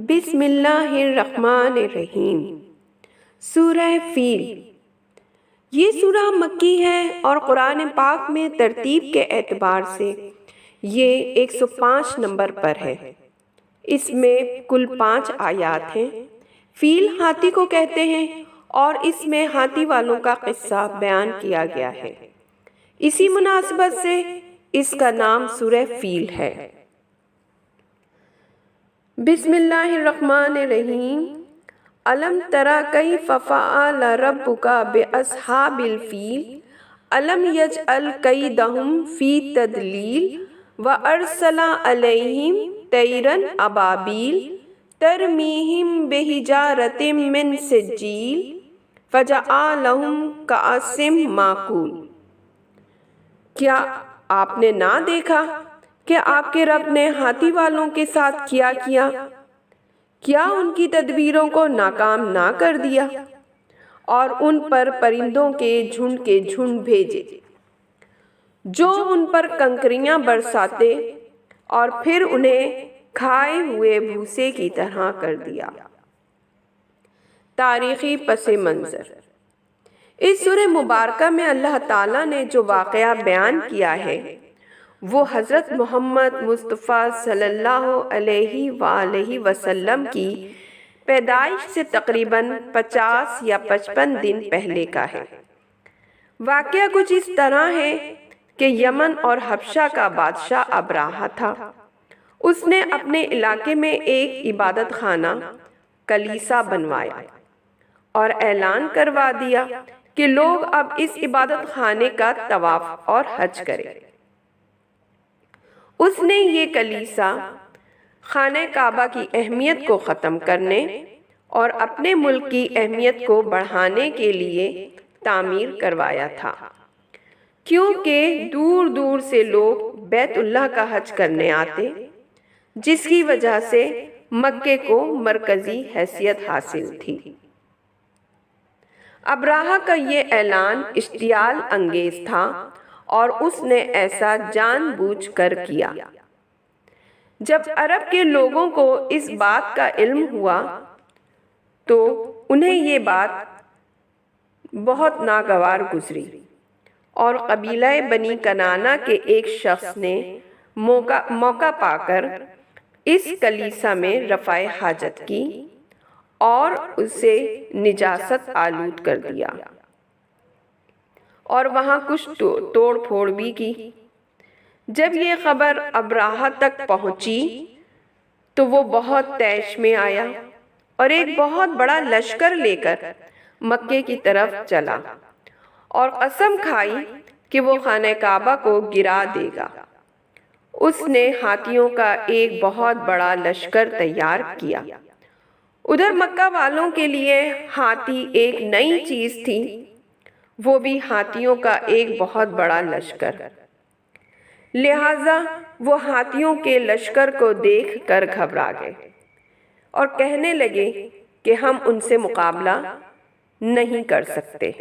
بسم اللہ الرحمن الرحیم۔ سورہ فیل۔ یہ سورہ مکی ہے اور قرآن پاک میں ترتیب کے اعتبار سے یہ 105 نمبر پر ہے۔ اس میں کل 5 آیات ہیں۔ فیل ہاتھی کو کہتے ہیں اور اس میں ہاتھی والوں کا قصہ بیان کیا گیا ہے۔ اسی مناسبت سے اس کا نام سورہ فیل ہے۔ بسم اللہ الرحمن الرحیم۔ الم تری کیف فعل ربک باصحاب الفیل الم یجعل کیدہم فی تضلیل وارسل علیہم طیرا ابابیل ترمیہم بحجارۃ من سجیل فجعلہم کعصف مأکول۔ کیا آپ نے نہ دیکھا کہ آپ کے رب نے ہاتھی والوں کے ساتھ کیا ان کی تدبیروں کو ناکام نہ کر دیا اور ان پر پرندوں کے جھنڈ بھیجے جو ان پر کنکریاں برساتے اور پھر انہیں کھائے ہوئے بھوسے کی طرح کر دیا۔ تاریخی پس منظر۔ اس سورہ مبارکہ میں اللہ تعالیٰ نے جو واقعہ بیان کیا ہے وہ حضرت محمد مصطفیٰ صلی اللہ علیہ وآلہ وسلم کی پیدائش سے تقریباً 50 یا 55 دن پہلے کا ہے۔ واقعہ کچھ اس طرح ہے کہ یمن اور حبشہ کا بادشاہ ابراہہ تھا۔ اس نے اپنے علاقے میں ایک عبادت خانہ کلیسا بنوایا اور اعلان کروا دیا کہ لوگ اب اس عبادت خانے کا طواف اور حج کریں۔ اس نے یہ کلیسا خانہ کعبہ کی اہمیت کو ختم کرنے اور اپنے ملک کی اہمیت کو بڑھانے کے لیے تعمیر کروایا تھا، کیونکہ دور دور سے لوگ بیت اللہ کا حج کرنے آتے، جس کی وجہ سے مکے کو مرکزی حیثیت حاصل تھی۔ ابراہہ کا یہ اعلان اشتعال انگیز تھا اور اس نے ایسا جان بوجھ کر کیا۔ جب عرب کے لوگوں کو اس بات کا علم ہوا تو انہیں یہ بات بہت ناگوار گزری اور قبیلہ بنی کنانہ کے ایک شخص نے موقع پا کر اس کلیسا میں رفع حاجت کی اور اسے نجاست آلود کر دیا اور وہاں کچھ توڑ پھوڑ بھی کی۔ جب یہ خبر ابراہہ تک پہنچی تو وہ بہت طیش میں آیا اور ایک بہت بڑا لشکر لے کر مکے کی طرف چلا اور قسم کھائی کہ وہ خانہ کعبہ کو گرا دے گا۔ اس نے ہاتھیوں کا ایک بہت بڑا لشکر تیار کیا۔ ادھر مکہ والوں کے لیے ہاتھی ایک نئی چیز تھی، وہ بھی ہاتھیوں کا ایک بہت بڑا لشکر۔ لہٰذا وہ ہاتھیوں کے لشکر کو دیکھ کر گھبرا گئے اور کہنے لگے کہ ہم ان سے مقابلہ نہیں کر سکتے۔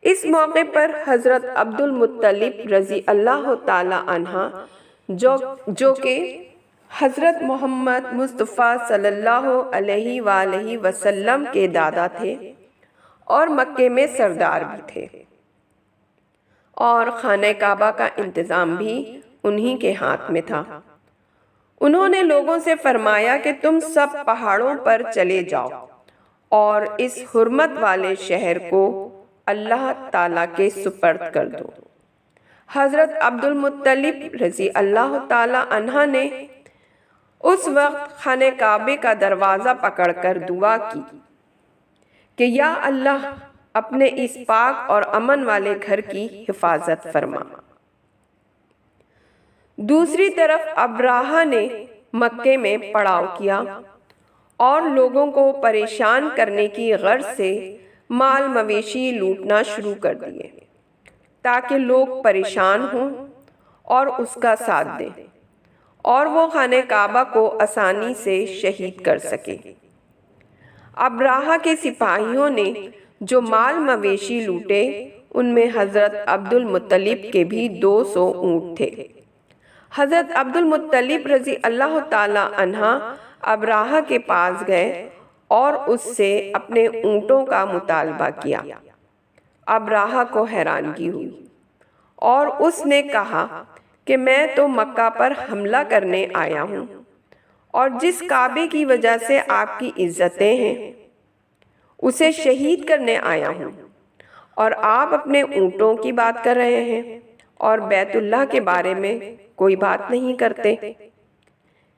اس موقع پر حضرت عبد المطلب رضی اللہ تعالی عنہ جو کہ حضرت محمد مصطفیٰ صلی اللہ علیہ وآلہ وسلم کے دادا تھے اور مکے میں سردار بھی تھے، اور خانہ کعبہ کا انتظام بھی انہی کے ہاتھ میں تھا۔ انہوں نے لوگوں سے فرمایا کہ تم سب پہاڑوں پر چلے جاؤ اور اس حرمت والے شہر کو اللہ تعالیٰ کے سپرد کر دو۔ حضرت عبد المطلب رضی اللہ تعالی عنہ نے اس وقت خانہ کعبے کا دروازہ پکڑ کر دعا کی کہ یا اللہ اپنے اس پاک اور امن والے گھر کی حفاظت فرما۔ دوسری طرف ابراہہ نے مکے میں پڑاؤ کیا اور لوگوں کو پریشان کرنے کی غرض سے مال مویشی لوٹنا شروع کر دیے تاکہ لوگ پریشان ہوں اور اس کا ساتھ دیں اور وہ خانہ کعبہ کو آسانی سے شہید کر سکے۔ ابراہہ کے سپاہیوں نے جو مال مویشی لوٹے ان میں حضرت عبد المطلب کے بھی 200 اونٹ تھے۔ حضرت عبد المطلب رضی اللہ تعالی عنہ ابراہہ کے پاس گئے اور اس سے اپنے اونٹوں کا مطالبہ کیا۔ ابراہہ کو حیرانگی ہوئی اور اس نے کہا کہ میں تو مکہ پر حملہ کرنے آیا ہوں اور جس کعبے کی وجہ سے آپ کی عزتیں ہیں اسے شہید کرنے آیا ہوں، اور آپ اپنے اونٹوں کی بات کر رہے ہیں اور بیت اللہ کے بارے میں کوئی بات نہیں کرتے۔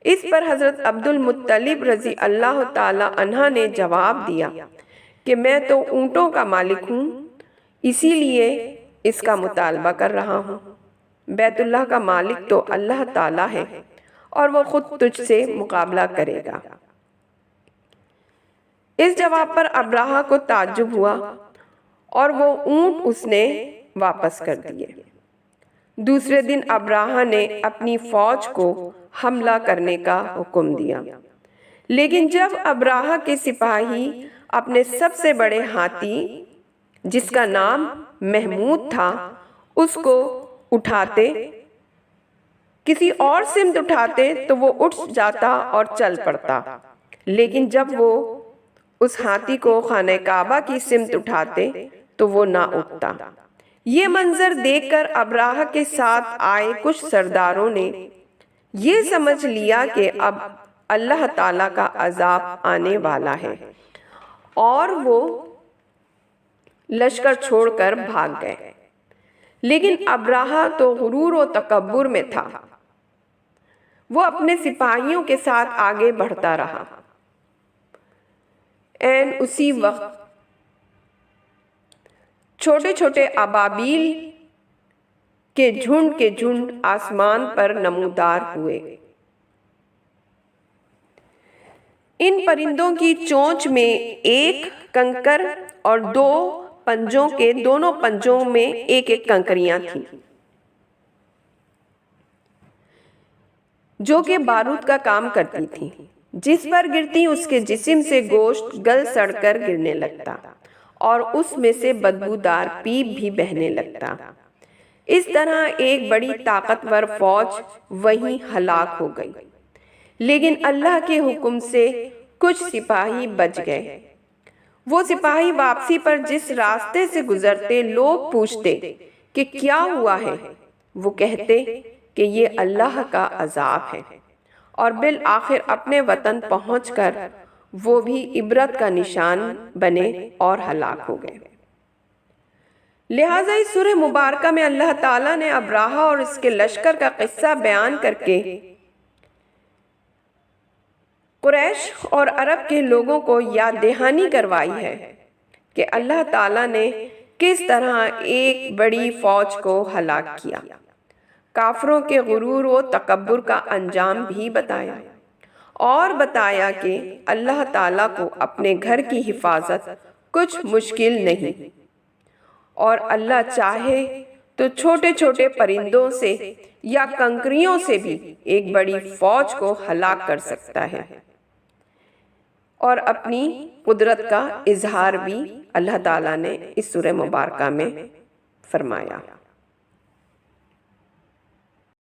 اس پر حضرت عبد المطلب رضی اللہ تعالی عنہ نے جواب دیا کہ میں تو اونٹوں کا مالک ہوں، اسی لیے اس کا مطالبہ کر رہا ہوں۔ بیت اللہ کا مالک تو اللہ تعالی ہے اور وہ خود تجھ سے مقابلہ کرے گا۔ اس جواب پر ابراہہ کو تعجب ہوا اور وہ اونٹ اس نے واپس کر دیے۔ دوسرے دن ابراہہ نے اپنی فوج کو حملہ کرنے کا حکم دیا، لیکن جب ابراہہ کے سپاہی اپنے سب سے بڑے ہاتھی جس کا نام محمود تھا اس کو اٹھاتے، کسی اور سمت اٹھاتے تو وہ اٹھ جاتا اور چل پڑتا، لیکن جب وہ اس ہاتھی کو خانہ کعبہ کی سمت اٹھاتے تو وہ نہ اٹھتا۔ یہ منظر دیکھ کر ابراہہ کے ساتھ آئے کچھ سرداروں نے یہ سمجھ لیا کہ اب اللہ تعالیٰ کا عذاب آنے والا ہے، اور وہ لشکر چھوڑ کر بھاگ گئے۔ لیکن ابراہہ تو غرور و تکبر میں تھا، وہ اپنے سپاہیوں کے ساتھ آگے بڑھتا رہا۔ اسی وقت چھوٹے چھوٹے ابابیل کے جھنڈ آسمان پر نمودار ہوئے۔ ان پرندوں کی چونچ میں ایک کنکر اور دو پنجوں کے دونوں پنجوں میں ایک ایک کنکریاں تھیں جو کہ بارود کا کام کرتی تھیں، جس پر گرتی اس کے جسم سے گوشت گل سڑ کر گرنے لگتا اور اس میں سے بدبودار پیپ بھی بہنے لگتا۔ اس طرح ایک بڑی طاقتور فوج وہیں ہلاک ہو گئی، لیکن اللہ کے حکم سے کچھ سپاہی بچ گئے۔ وہ سپاہی واپسی پر جس راستے سے گزرتے لوگ پوچھتے کہ کیا ہوا ہے، وہ کہتے کہ یہ اللہ کا عذاب ہے، اور بالآخر اپنے وطن پہنچ کر وہ بھی عبرت کا نشان بنے اور ہلاک ہو گئے۔ لہٰذا اس سورہ مبارکہ میں اللہ تعالیٰ نے ابراہہ اور اس کے لشکر کا قصہ بیان کر کے قریش اور عرب کے لوگوں کو یاد دہانی کروائی ہے کہ اللہ تعالیٰ نے کس طرح ایک بڑی فوج کو ہلاک کیا، کافروں کے غرور و تکبر کا انجام بھی بتایا، اور بتایا کہ اللہ تعالیٰ کو اپنے گھر کی حفاظت کچھ مشکل نہیں، اور اللہ چاہے تو چھوٹے چھوٹے پرندوں سے یا کنکریوں سے بھی ایک بڑی فوج کو ہلاک کر سکتا ہے، اور اپنی قدرت کا اظہار بھی اللہ تعالیٰ نے اس سورہ مبارکہ میں فرمایا۔